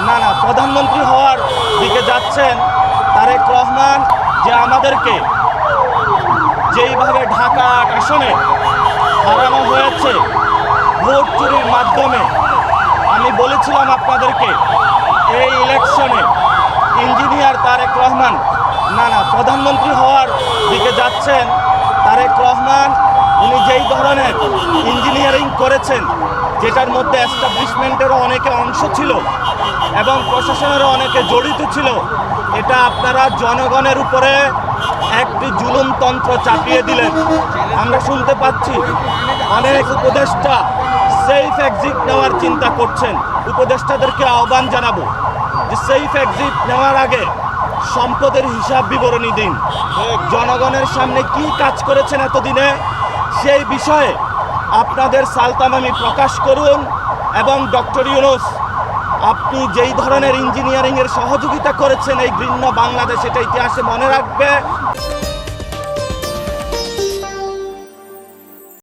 না প্রধানমন্ত্রী হওয়ার দিকে যাচ্ছেন তারেক রহমান, যে আমাদেরকে যেইভাবে ঢাকা ৮ আসনে হারানো হয়েছে ভোট চুরির মাধ্যমে। আমি বলেছিলাম আপনাদেরকে এই ইলেকশনে ইঞ্জিনিয়ার তারেক রহমান না প্রধানমন্ত্রী হওয়ার দিকে যাচ্ছেন তারেক রহমান। উনি যেই ধরনের ইঞ্জিনিয়ারিং করেছেন, যেটার মধ্যে এস্টাবলিশমেন্টেরও অনেকে অংশ ছিল এবং প্রশাসনেরও অনেকে জড়িত ছিল, এটা আপনারা জনগণের উপরে একটি জুলুমতন্ত্র চাপিয়ে দিলেন। আমরা শুনতে পাচ্ছি অনেক উপদেষ্টা সেফ এক্সিট নেওয়ার চিন্তা করছেন। উপদেষ্টাদেরকে আহ্বান জানাবো যে সেফ এক্সিট নেওয়ার আগে সম্পদের হিসাব বিবরণী দিন। জনগণের সামনে কি কাজ করেছেন এতদিনে সেই বিষয়ে আপনাদের সালতামামি প্রকাশ করুন। এবং ডক্টর ইউনূস, আপনি যেই ধরনের ইঞ্জিনিয়ারিংয়ের সহযোগিতা করেছেন এই ঘৃণ্য বাংলাদেশ, এটা ইতিহাসে মনে রাখবে।